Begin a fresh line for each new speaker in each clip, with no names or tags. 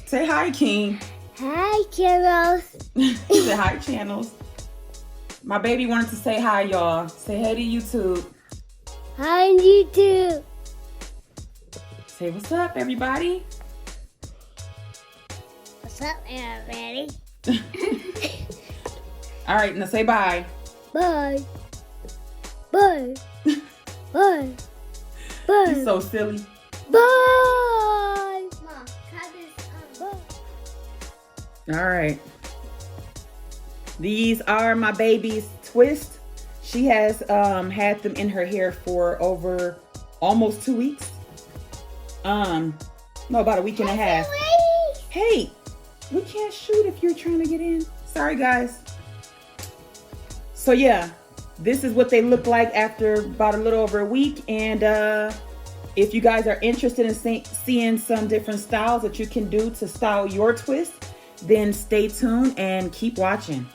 Say hi, King.
Hi, kiddos.
Say hi, channels. My baby wanted to say hi, y'all. Say hey to YouTube.
Hi, YouTube.
Say what's up, everybody.
What's up, everybody?
All right, now say bye.
Bye. Bye. Bye. Bye.
You're so silly.
Bye. Mom, cut this up. Bye.
All right. These are my baby's twist. She has had them in her hair for over almost 2 weeks. No, about a week and a half. Hey, we can't shoot if you're trying to get in. Sorry, guys. So yeah, this is what they look like after about a little over a week. And if you guys are interested in seeing some different styles that you can do to style your twist, then stay tuned and keep watching.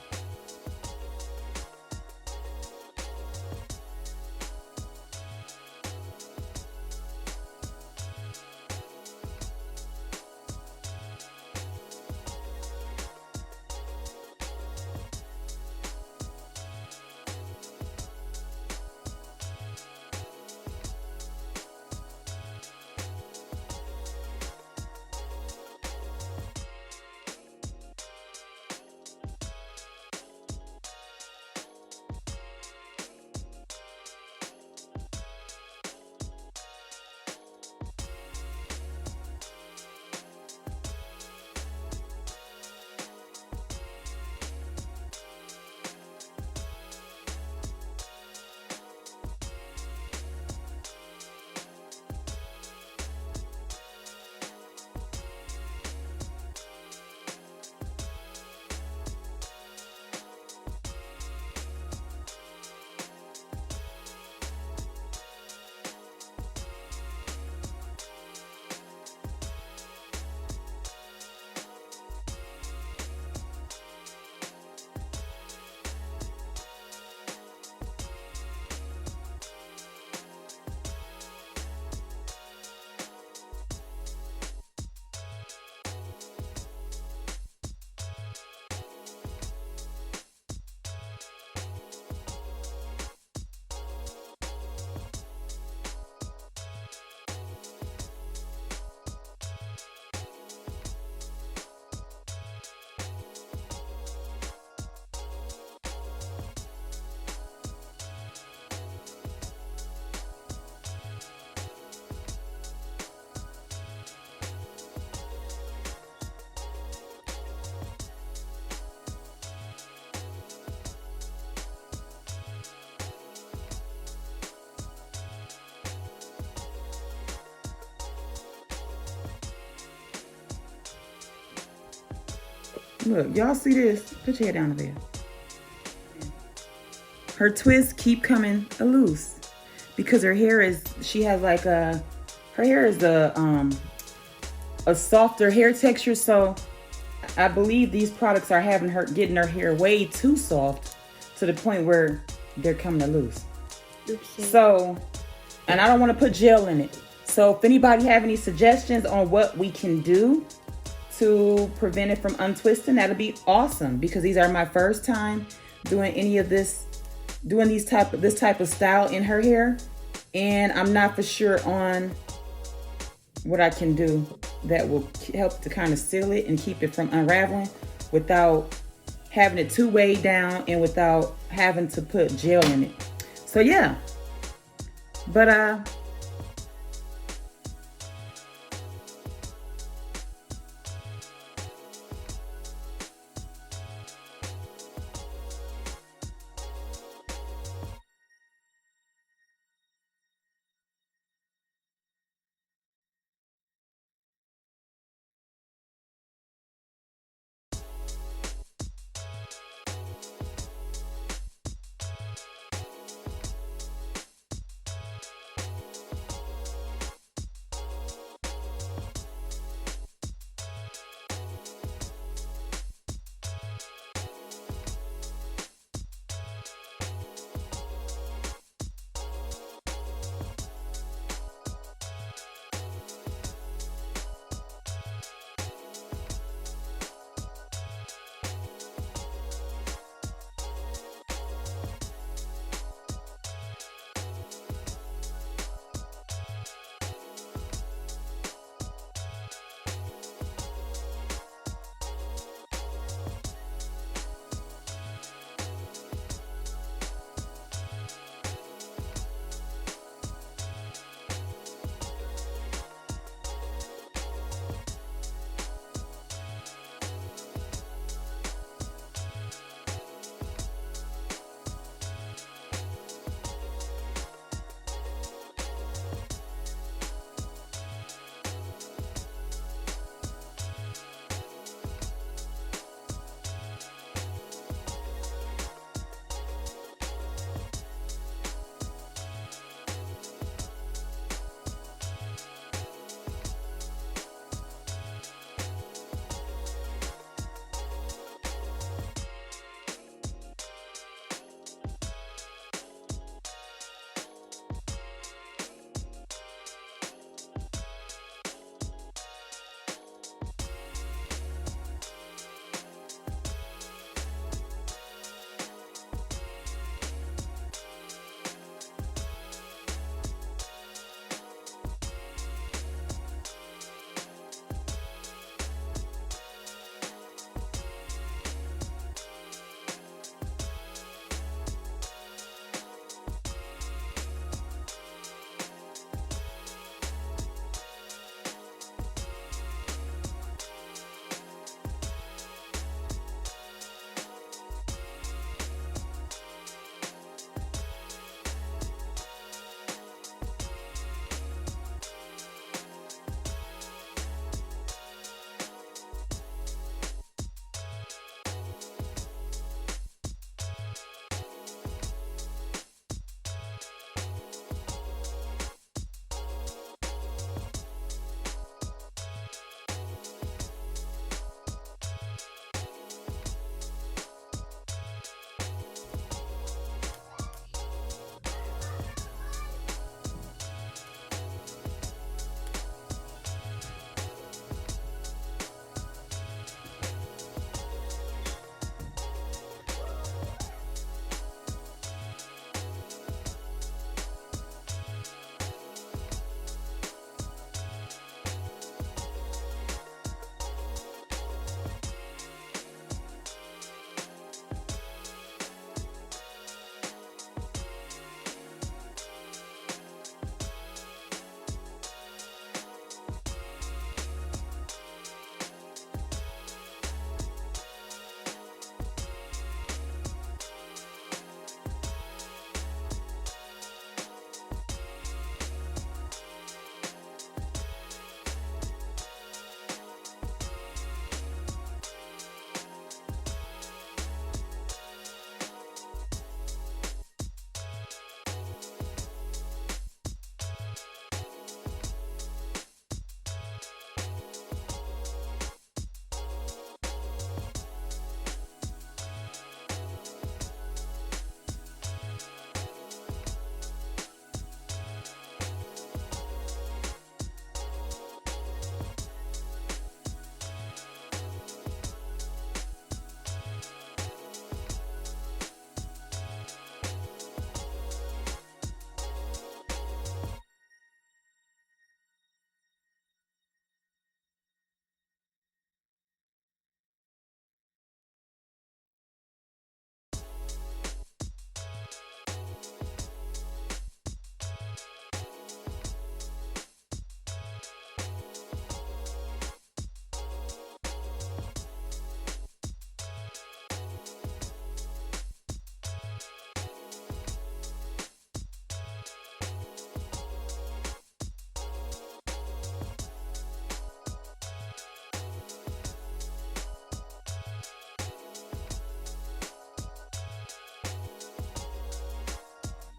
Look, y'all see this? Put your head down there. Her twists keep coming loose because her hair is, she has like her hair is a softer hair texture. So I believe these products are getting her hair way too soft to the point where they're coming loose.
Okay.
So, and I don't want to put gel in it. So if anybody have any suggestions on what we can do to prevent it from untwisting, that'll be awesome, because these are my first time doing any of this, doing this type of style in her hair, and I'm not for sure on what I can do that will help to kind of seal it and keep it from unraveling without having it too weighed down and without having to put gel in it. So yeah, but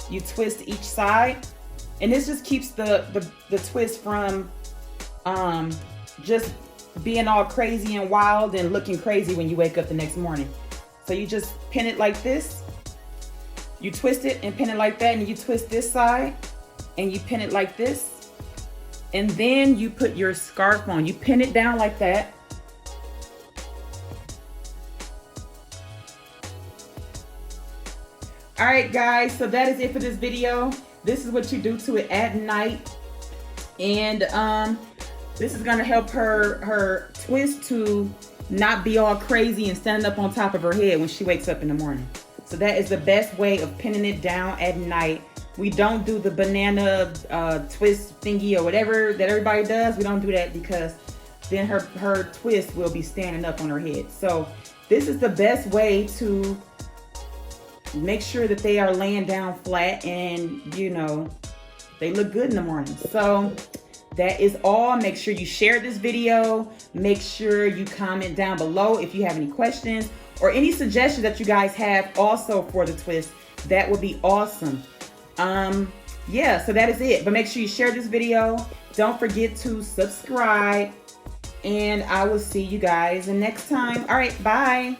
You twist each side, and this just keeps the twist from just being all crazy and wild and looking crazy when you wake up the next morning. So you just pin it like this. You twist it and pin it like that, and you twist this side and you pin it like this. And then you put your scarf on. You pin it down like that. All right, guys, so that is it for this video. This is what you do to it at night. And this is gonna help her twist to not be all crazy and standing up on top of her head when she wakes up in the morning. So that is the best way of pinning it down at night. We don't do the banana twist thingy or whatever that everybody does. We don't do that because then her twist will be standing up on her head. So this is the best way to make sure that they are laying down flat and, you know, they look good in the morning. So that is all. Make sure you share this video. Make sure you comment down below if you have any questions or any suggestions that you guys have also for the twist. That would be awesome. Yeah, so that is it. But make sure you share this video. Don't forget to subscribe. And I will see you guys next time. All right, bye.